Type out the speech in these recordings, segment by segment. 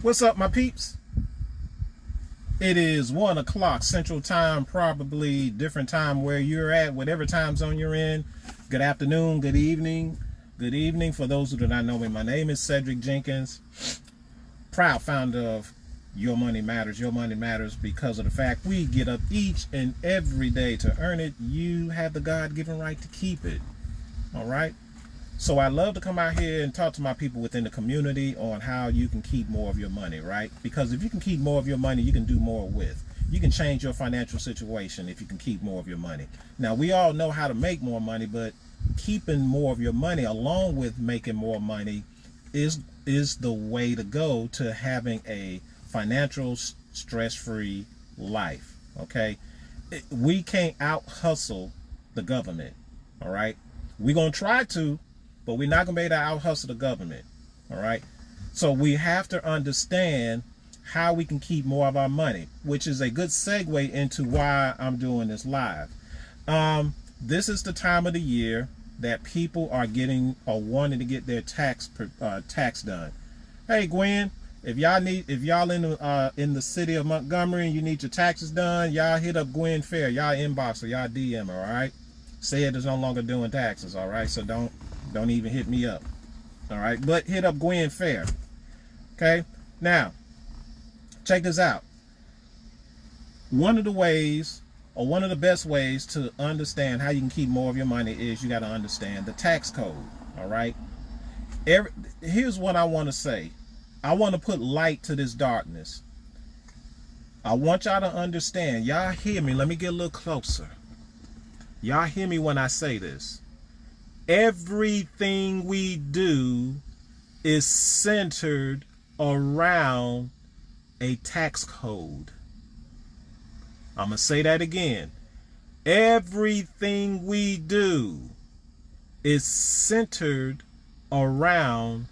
What's up, my peeps? It is 1 o'clock Central Time, probably different time where you're at, whatever time zone you're in. Good afternoon, good evening. Good evening. For those who do not know me, my name is Cedric Jenkins, proud founder of Your Money Matters. Your Money Matters because of the fact we get up each and every day to earn it. You have the God-given right to keep it. All right? So I love to come out here and talk to my people within the community on how you can keep more of your money, right? Because if you can keep more of your money, you can do more with. You can change your financial situation if you can keep more of your money. Now, we all know how to make more money, but keeping more of your money along with making more money is the way to go to having a financial stress-free life, okay? We can't out-hustle the government, all right? We're going to try to, but we're not going to be able to out-hustle the government, all right? So we have to understand how we can keep more of our money, which is a good segue into why I'm doing this live. This is the time of the year that people are getting or wanting to get their tax done. Hey, Gwen, if y'all in the city of Montgomery and you need your taxes done, y'all hit up Gwen Fair. Y'all inbox or y'all DM her, all right? Said is no longer doing taxes, all right? So don't even hit me up, all right? But hit up Gwen Fair, okay? Now, check this out. One of the ways, or one of the best ways to understand how you can keep more of your money is you got to understand the tax code, all right? Here's what I want to say. I want to put light to this darkness. I want y'all to understand. Y'all hear me? Let me get a little closer. Y'all hear me when I say this. Everything we do is centered around a tax code. I'm going to say that again. Everything we do is centered around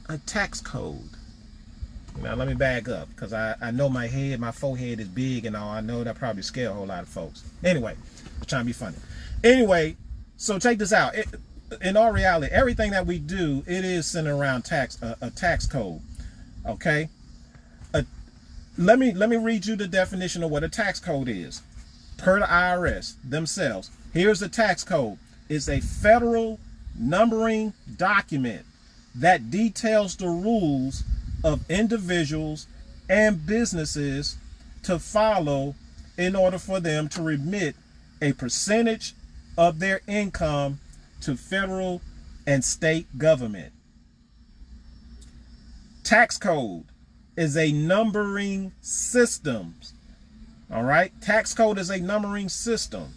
a tax code. Now let me back up because I know my forehead is big and all. I know that probably scare a whole lot of folks. Anyway, I'm trying to be funny. Anyway, so check this out. In all reality, everything that we do, it is centered around a tax code. Okay. Let me read you the definition of what a tax code is. Per the IRS themselves, here's the tax code. It's a federal numbering document that details the rules of individuals and businesses to follow in order for them to remit a percentage of their income to federal and state government. Tax code is a numbering system. All right? Tax code is a numbering system.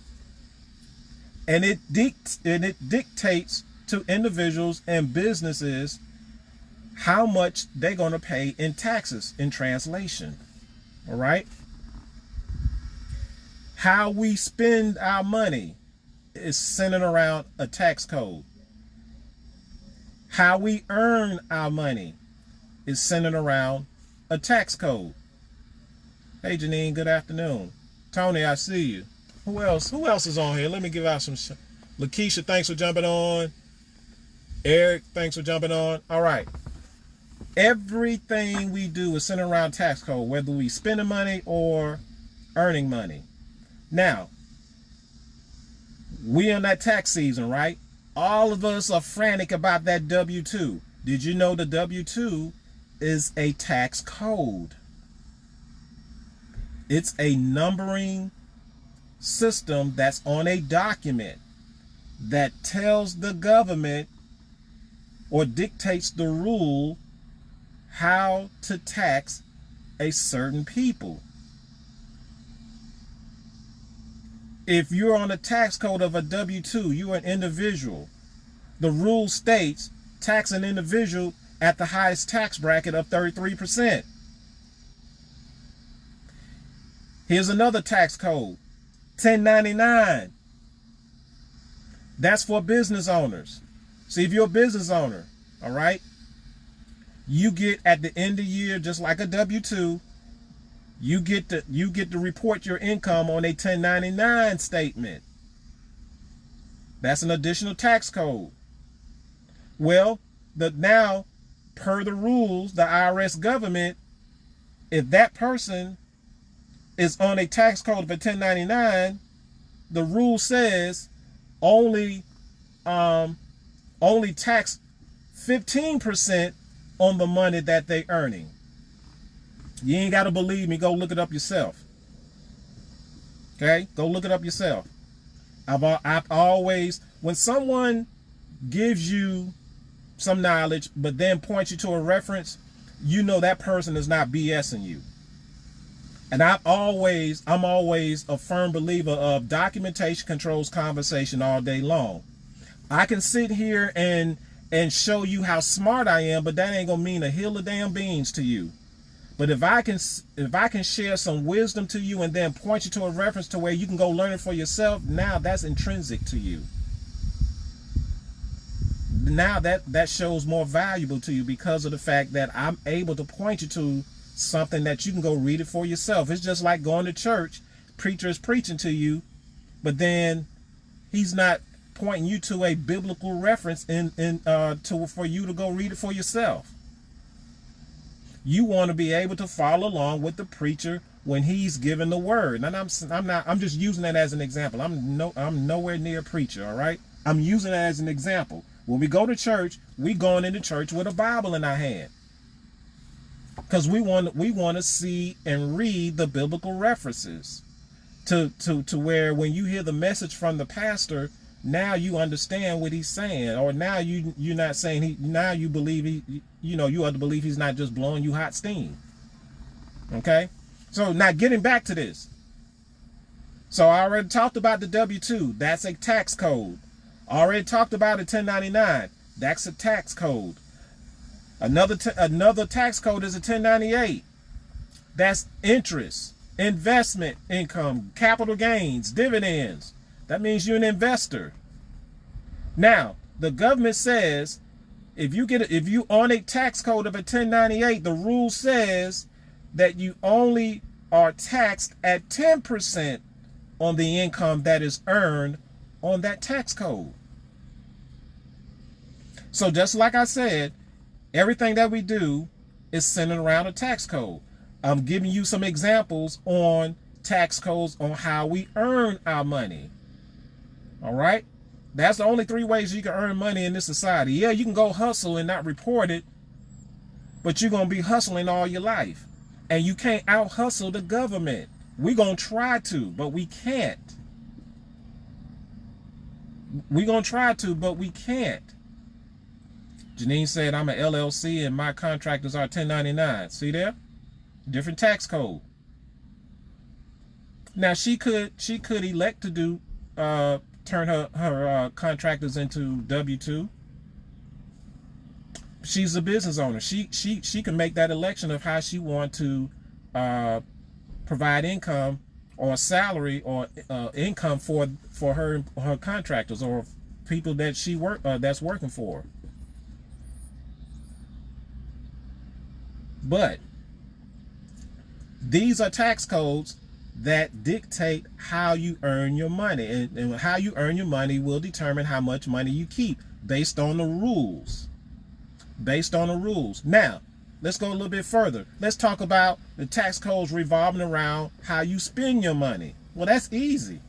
And it dictates to individuals and businesses how much they're going to pay in taxes in translation. All right? How we spend our money is centered around a tax code. How we earn our money is centered around a tax code. Hey, Janine, good afternoon. Tony, I see you. Who else is on here? Let me give out some. Lakeisha, thanks for jumping on. Eric, thanks for jumping on. All right. Everything we do is centered around tax code, whether we spending money or earning money. Now, we in that tax season, right? All of us are frantic about that W-2. Did you know the W-2 is a tax code? It's a numbering system that's on a document that tells the government or dictates the rule how to tax a certain people. If you're on a tax code of a W-2, you're an individual. The rule states tax an individual at the highest tax bracket of 33%. Here's another tax code, 1099. That's for business owners. See, if you're a business owner, all right, you get at the end of the year, just like a W-2, you get to report your income on a 1099 statement. That's an additional tax code. Well, now per the rules, the IRS government, if that person is on a tax code of a 1099, the rule says only tax 15% on the money that they earning. You ain't got to believe me. Go look it up yourself. Okay? Go look it up yourself. I've always, when someone gives you some knowledge, but then points you to a reference, you know that person is not BSing you. And I'm always a firm believer of documentation controls conversation all day long. I can sit here and show you how smart I am, but that ain't gonna mean a hill of damn beans to you. But if I can share some wisdom to you and then point you to a reference to where you can go learn it for yourself, now that's intrinsic to you. Now that shows more valuable to you because of the fact that I'm able to point you to something that you can go read it for yourself. It's just like going to church. Preacher is preaching to you, but then he's not pointing you to a biblical reference for you to go read it for yourself. You want to be able to follow along with the preacher when he's giving the word. And I'm just using that as an example. I'm nowhere near a preacher, all right? I'm using it as an example. When we go to church, we going into church with a Bible in our hand. Because we want to see and read the biblical references to where when you hear the message from the pastor, now you understand what he's saying, or now you're not saying now you believe you ought to believe he's not just blowing you hot steam. Okay, so now getting back to this. So I already talked about the W-2. That's a tax code. I already talked about a 1099. That's a tax code. Another tax code is a 1098. That's interest, investment income, capital gains, dividends. That means you're an investor. Now, the government says if you on a tax code of a 1098, the rule says that you only are taxed at 10% on the income that is earned on that tax code. So just like I said, everything that we do is centered around a tax code. I'm giving you some examples on tax codes on how we earn our money. All right? That's the only 3 ways you can earn money in this society. Yeah, you can go hustle and not report it, but you're going to be hustling all your life. And you can't out-hustle the government. We're going to try to, but we can't. We're going to try to, but we can't. Janine said, I'm an LLC and my contractors are 1099. See there? Different tax code. Now she could elect to do turn her contractors into W-2. She's a business owner. She can make that election of how she want to provide income or salary or income for her contractors or people that that's working for her. But these are tax codes that dictate how you earn your money, and how you earn your money will determine how much money you keep based on the rules. Based on the rules. Now, let's go a little bit further. Let's talk about the tax codes revolving around how you spend your money. Well, that's easy.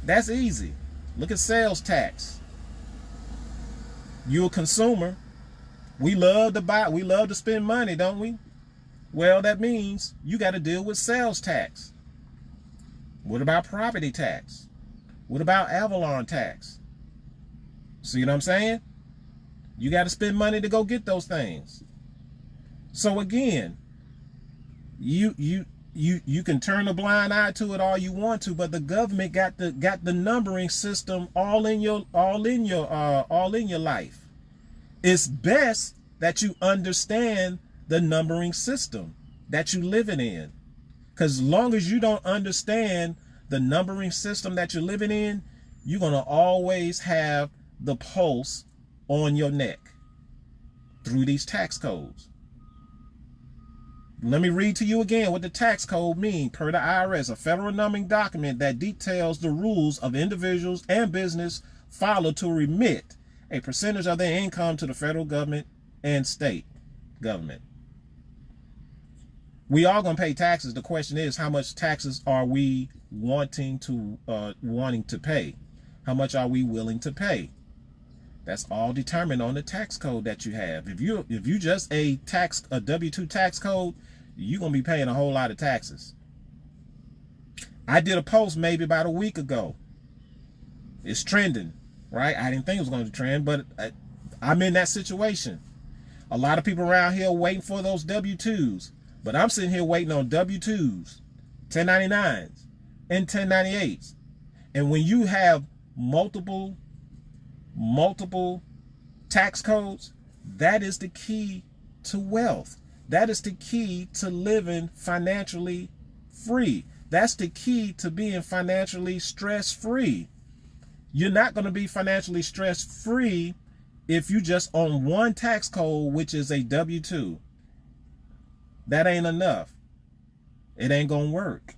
That's easy. Look at sales tax. You're a consumer. We love to buy, we love to spend money, don't we? Well, that means you got to deal with sales tax. What about property tax? What about Avalon tax? See what I'm saying? You got to spend money to go get those things. So again, you can turn a blind eye to it all you want to, but the government got the numbering system all in your life. It's best that you understand the numbering system that you're living in. Because as long as you don't understand the numbering system that you're living in, you're going to always have the pulse on your neck through these tax codes. Let me read to you again what the tax code means per the IRS, a federal numbering document that details the rules of individuals and business follow to remit a percentage of their income to the federal government and state government. We all gonna pay taxes. The question is, how much taxes are we wanting to pay? How much are we willing to pay? That's all determined on the tax code that you have. If you just a W-2 tax code, you're gonna be paying a whole lot of taxes. I did a post maybe about a week ago. It's trending, right? I didn't think it was going to trend, but I'm in that situation. A lot of people around here waiting for those W-2s, but I'm sitting here waiting on W-2s, 1099s, and 1098s. And when you have multiple tax codes, that is the key to wealth. That is the key to living financially free. That's the key to being financially stress-free. You're not going to be financially stress-free if you just own one tax code, which is a W-2. That ain't enough. It ain't going to work.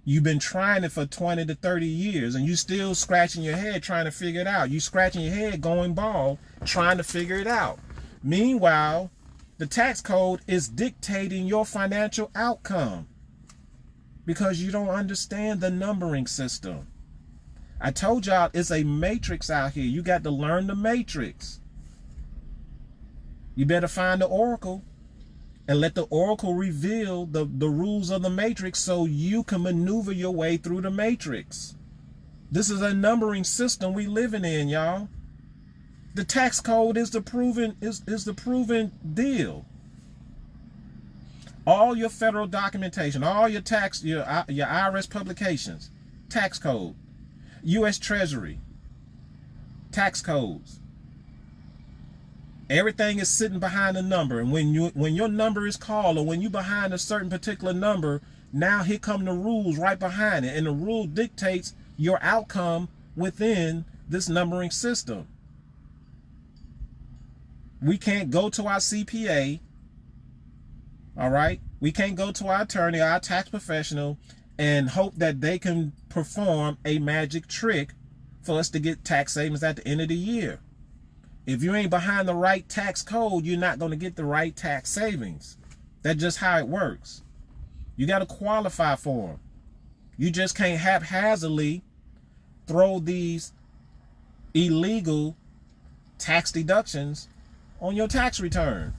You've been trying it for 20 to 30 years, and you still scratching your head trying to figure it out. You scratching your head going bald trying to figure it out. Meanwhile, the tax code is dictating your financial outcome because you don't understand the numbering system. I told y'all it's a matrix out here. You got to learn the matrix. You better find the oracle and let the oracle reveal the rules of the matrix so you can maneuver your way through the matrix. This is a numbering system we living in, y'all. The tax code is the proven deal. All your federal documentation, all your tax, your IRS publications, tax code, U.S. Treasury, tax codes. Everything is sitting behind a number, and when your number is called, or when you behind a certain particular number, now here come the rules right behind it, and the rule dictates your outcome within this numbering system. We can't go to our CPA, all right? We can't go to our attorney, our tax professional, and hope that they can perform a magic trick for us to get tax savings at the end of the year. If you ain't behind the right tax code, you're not going to get the right tax savings. That's just how it works. You got to qualify for them. You just can't haphazardly throw these illegal tax deductions on your tax return.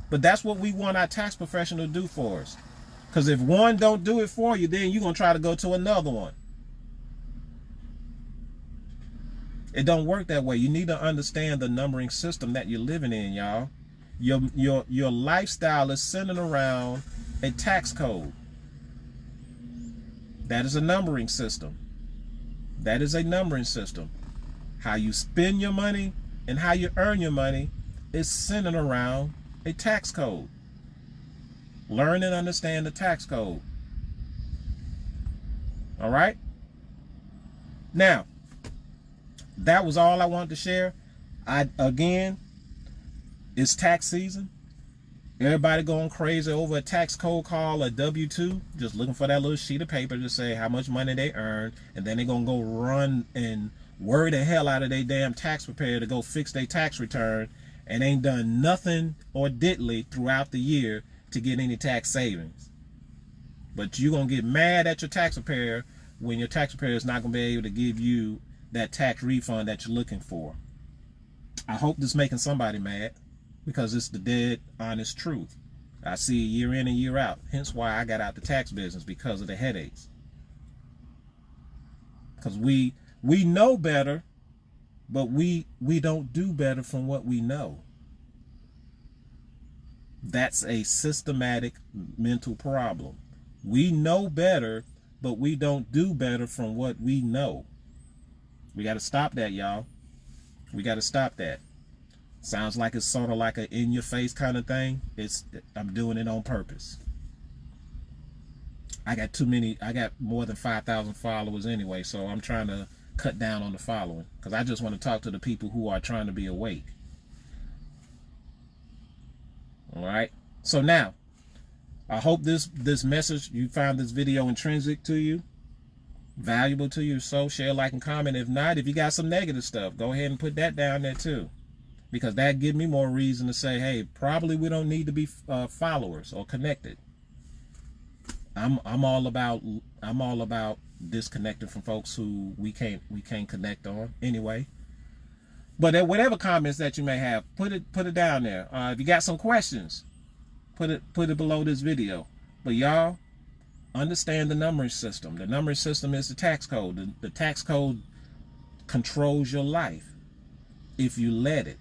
But that's what we want our tax professional to do for us. Because if one don't do it for you, then you're going to try to go to another one. It don't work that way. You need to understand the numbering system that you're living in, y'all. Your lifestyle is centered around a tax code. That is a numbering system. That is a numbering system. How you spend your money and how you earn your money is centered around a tax code. Learn and understand the tax code. All right? Now, that was all I wanted to share. Again, it's tax season. Everybody going crazy over a tax code called a W-2, just looking for that little sheet of paper to say how much money they earned, and then they're going to go run and worry the hell out of their damn tax preparer to go fix their tax return, and ain't done nothing or diddly throughout the year to get any tax savings. But you're going to get mad at your tax preparer when your tax preparer is not going to be able to give you that tax refund that you're looking for. I hope this is making somebody mad, because it's the dead honest truth. I see it year in and year out. Hence why I got out the tax business, because of the headaches. Because we know better, but we don't do better from what we know. That's a systematic mental problem. We know better, but we don't do better from what we know. We got to stop that, y'all. We got to stop that. Sounds like it's sort of like a in-your-face kind of thing. I'm doing it on purpose. I got more than 5,000 followers anyway, so I'm trying to cut down on the following, because I just want to talk to the people who are trying to be awake. All right. So now, I hope this message, you found this video intrinsic to you, valuable to you. So share, like, and comment. If not, if you got some negative stuff, go ahead and put that down there too. because that gives me more reason to say, hey, probably we don't need to be followers or connected. I'm all about disconnecting from folks who we can't connect on anyway. But whatever comments that you may have, put it down there. If you got some questions, put it below this video. But y'all, understand the numbering system. The numbering system is the tax code. The tax code controls your life if you let it.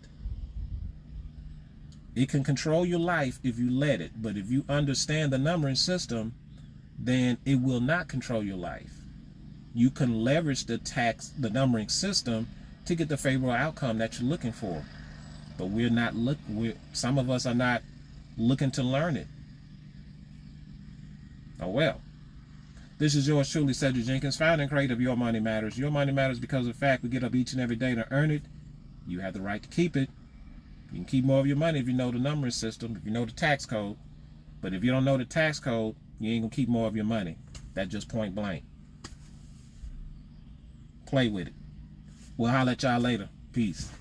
It can control your life if you let it. But if you understand the numbering system, then it will not control your life. You can leverage the numbering system to get the favorable outcome that you're looking for. But some of us are not looking to learn it. Oh well. This is yours truly, Cedric Jenkins, founder and creator of Your Money Matters. Your money matters because of the fact we get up each and every day to earn it. You have the right to keep it. You can keep more of your money if you know the numbering system, if you know the tax code. But if you don't know the tax code, you ain't gonna keep more of your money. That's just point blank. Play with it. We'll holler at y'all later. Peace.